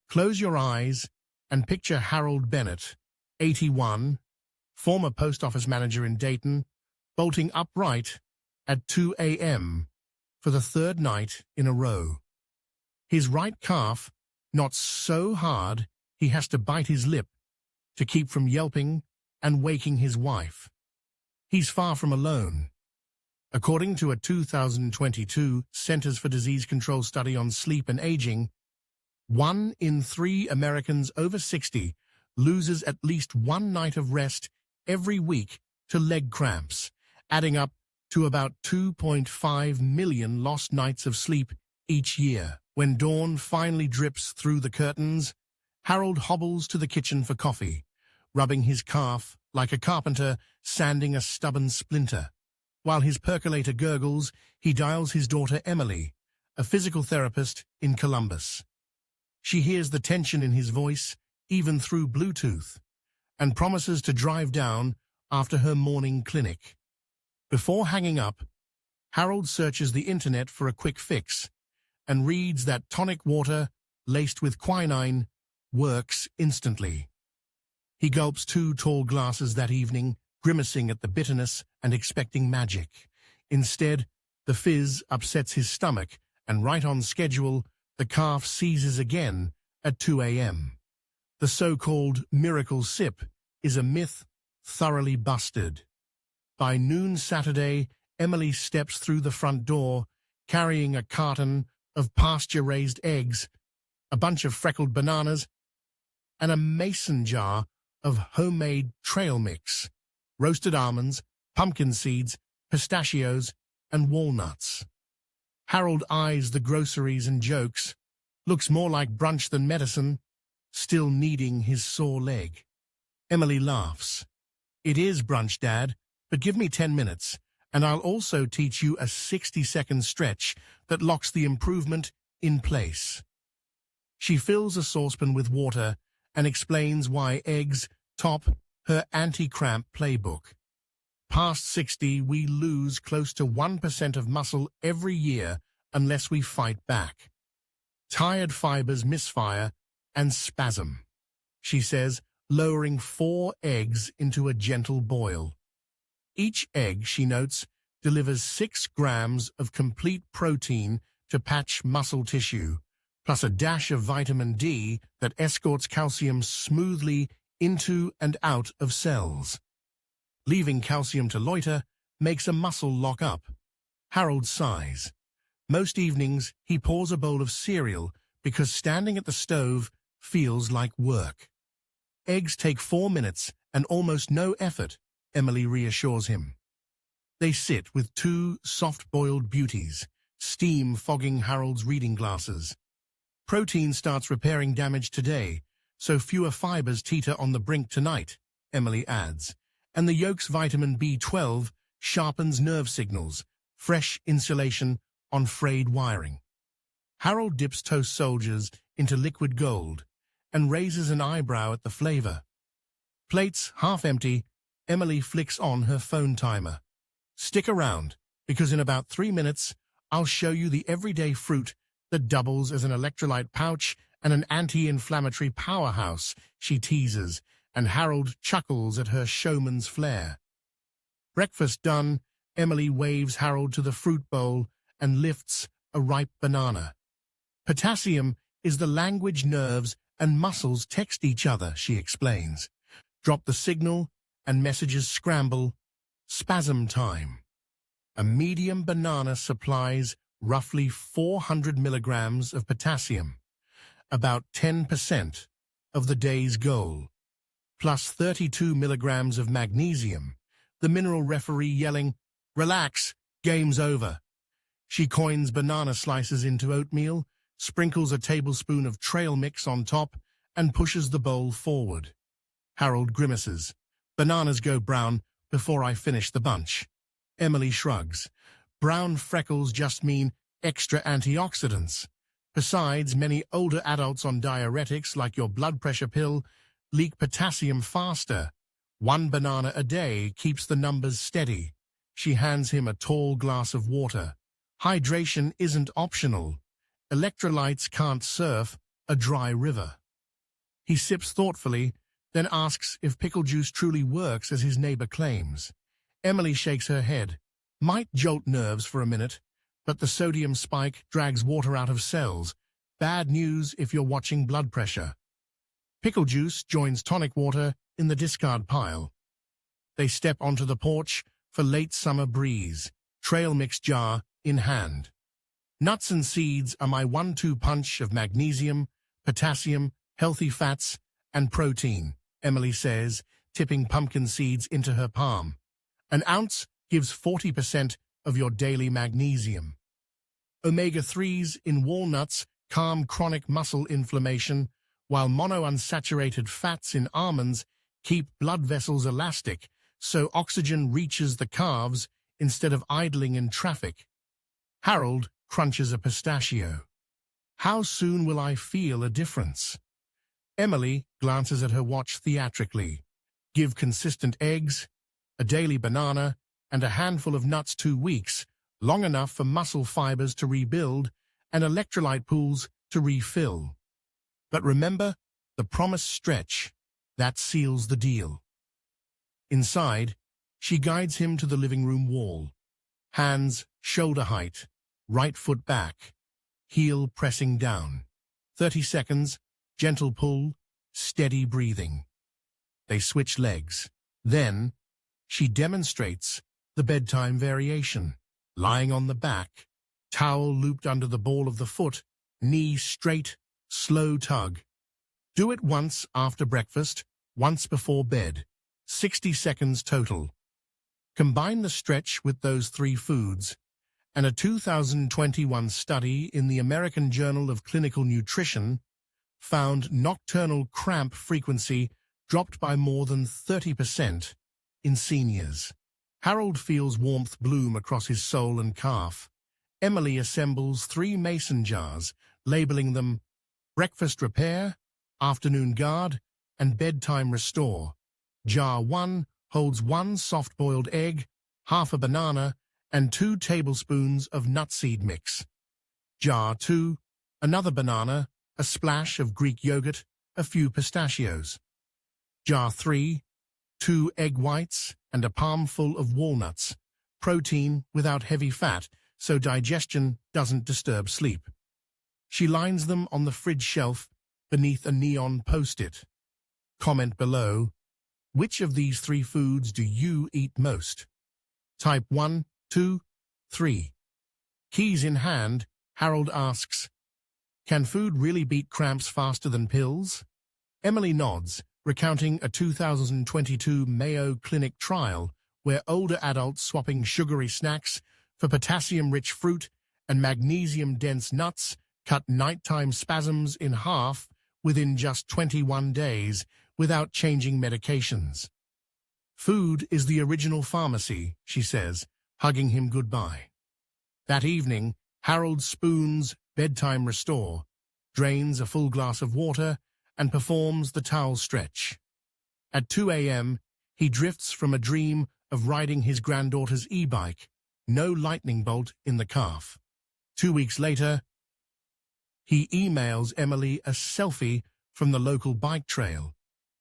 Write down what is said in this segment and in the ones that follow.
Close your eyes and picture Harold Bennett, 81, former post office manager in Dayton, bolting upright at 2 a.m. for the third night in a row. His right calf knots so hard he has to bite his lip to keep from yelping and waking his wife. He's far from alone. According to a 2022 Centers for Disease Control study on sleep and aging, 1 in 3 Americans over 60 loses at least one night of rest every week to leg cramps, adding up to about 2.5 million lost nights of sleep each year. When dawn finally drips through the curtains, Harold hobbles to the kitchen for coffee, rubbing his calf like a carpenter sanding a stubborn splinter. While his percolator gurgles, he dials his daughter Emily, a physical therapist in Columbus. She hears the tension in his voice, even through Bluetooth, and promises to drive down after her morning clinic. Before hanging up, Harold searches the internet for a quick fix and reads that tonic water laced with quinine works instantly. He gulps 2 tall glasses that evening, grimacing at the bitterness and expecting magic. Instead, the fizz upsets his stomach, and right on schedule, the calf seizes again at 2 a.m. The so-called miracle sip is a myth thoroughly busted. By noon Saturday, Emily steps through the front door, carrying a carton of pasture-raised eggs, a bunch of freckled bananas, and a mason jar of homemade trail mix, roasted almonds, pumpkin seeds, pistachios, and walnuts. Harold eyes the groceries and jokes, looks more like brunch than medicine, still needing his sore leg. Emily laughs. "It is brunch, Dad, but give me 10 minutes, and I'll also teach you a 60-second stretch that locks the improvement in place." She fills a saucepan with water and explains why eggs top her anti-cramp playbook. Past 60, we lose close to 1% of muscle every year unless we fight back. Tired fibers misfire and spasm, she says, lowering 4 eggs into a gentle boil. Each egg, she notes, delivers 6 grams of complete protein to patch muscle tissue, plus a dash of vitamin D that escorts calcium smoothly into and out of cells. Leaving calcium to loiter makes a muscle lock up. Harold sighs. Most evenings, he pours a bowl of cereal because standing at the stove feels like work. Eggs take 4 minutes and almost no effort, Emily reassures him. They sit with 2 soft-boiled beauties, steam fogging Harold's reading glasses. Protein starts repairing damage today, so fewer fibers teeter on the brink tonight, Emily adds. And the yolk's vitamin B12 sharpens nerve signals, fresh insulation on frayed wiring. Harold dips toast soldiers into liquid gold and raises an eyebrow at the flavor. Plates half empty, Emily flicks on her phone timer. "Stick around, because in about 3 minutes, I'll show you the everyday fruit that doubles as an electrolyte pouch and an anti-inflammatory powerhouse," she teases, and Harold chuckles at her showman's flair. Breakfast done, Emily waves Harold to the fruit bowl and lifts a ripe banana. "Potassium is the language nerves and muscles text each other," she explains. "Drop the signal and messages scramble. Spasm time." A medium banana supplies roughly 400 milligrams of potassium, about 10% of the day's goal, plus 32 milligrams of magnesium, the mineral referee yelling, "Relax, game's over." She coins banana slices into oatmeal, sprinkles a tablespoon of trail mix on top, and pushes the bowl forward. Harold grimaces. "Bananas go brown before I finish the bunch." Emily shrugs. "Brown freckles just mean extra antioxidants. Besides, many older adults on diuretics, like your blood pressure pill, leak potassium faster. 1 banana a day keeps the numbers steady." She hands him a tall glass of water. "Hydration isn't optional. Electrolytes can't surf a dry river. He sips thoughtfully, then asks if pickle juice truly works as his neighbor claims. Emily shakes her head. Might jolt nerves for a minute, but the sodium spike drags water out of cells. Bad news if you're watching blood pressure. Pickle juice joins tonic water in the discard pile. They step onto the porch for late summer breeze, trail mix jar in hand. Nuts and seeds are my 1-2 punch of magnesium, potassium, healthy fats, and protein, Emily says, tipping pumpkin seeds into her palm. An ounce gives 40% of your daily magnesium. Omega-3s in walnuts calm chronic muscle inflammation, while monounsaturated fats in almonds keep blood vessels elastic so oxygen reaches the calves instead of idling in traffic. Harold crunches a pistachio. How soon will I feel a difference? Emily glances at her watch theatrically. Give consistent eggs, a daily banana, and a handful of nuts 2 weeks, long enough for muscle fibers to rebuild and electrolyte pools to refill. But remember, the promised stretch, that seals the deal. Inside, she guides him to the living room wall. Hands shoulder height, right foot back, heel pressing down. 30 seconds, gentle pull, steady breathing. They switch legs. Then, she demonstrates the bedtime variation. Lying on the back, towel looped under the ball of the foot, knee straight, slow tug. Do it once after breakfast, once before bed. 60 seconds total. Combine the stretch with those 3 foods, and a 2021 study in the American Journal of Clinical Nutrition found nocturnal cramp frequency dropped by more than 30% in seniors. Harold feels warmth bloom across his soul and calf. Emily assembles 3 mason jars, labeling them Breakfast Repair, Afternoon Guard, and Bedtime Restore. Jar 1 holds 1 soft-boiled egg, half a banana, and 2 tablespoons of nutseed mix. Jar 2, another banana, a splash of Greek yogurt, a few pistachios. Jar 3, 2 egg whites and a palmful of walnuts, protein without heavy fat, so digestion doesn't disturb sleep. She lines them on the fridge shelf beneath a neon post-it. Comment below, which of these 3 foods do you eat most? Type 1, 2, 3. Keys in hand, Harold asks, can food really beat cramps faster than pills? Emily nods, recounting a 2022 Mayo Clinic trial where older adults swapping sugary snacks for potassium-rich fruit and magnesium-dense nuts cut nighttime spasms in half within just 21 days without changing medications. Food is the original pharmacy, she says, hugging him goodbye. That evening, Harold spoons Bedtime Restore, drains a full glass of water, and performs the towel stretch. At 2 a.m., he drifts from a dream of riding his granddaughter's e-bike, no lightning bolt in the calf. 2 weeks later, he emails Emily a selfie from the local bike trail,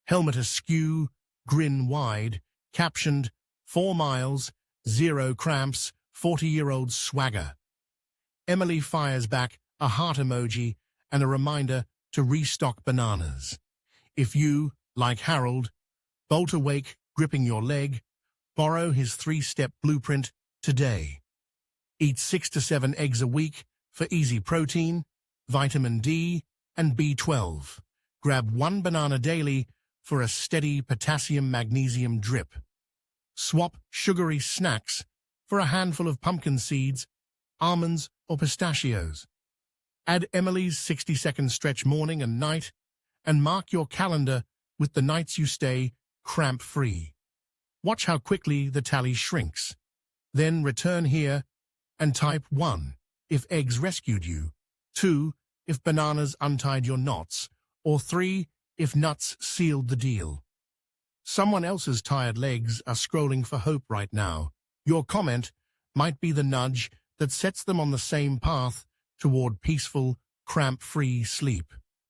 helmet askew, grin wide, captioned, 4 miles, 0 cramps, 40-year-old swagger. Emily fires back a heart emoji and a reminder to restock bananas. If you, like Harold, bolt awake gripping your leg, borrow his 3-step blueprint today. Eat 6 to 7 eggs a week for easy protein, vitamin D, and B12. Grab 1 banana daily for a steady potassium-magnesium drip. Swap sugary snacks for a handful of pumpkin seeds, almonds, or pistachios. Add Emily's 60-second stretch morning and night, and mark your calendar with the nights you stay cramp-free. Watch how quickly the tally shrinks. Then return here and type 1 if eggs rescued you, 2 if bananas untied your knots, or 3 if nuts sealed the deal. Someone else's tired legs are scrolling for hope right now. Your comment might be the nudge that sets them on the same path toward peaceful, cramp-free sleep.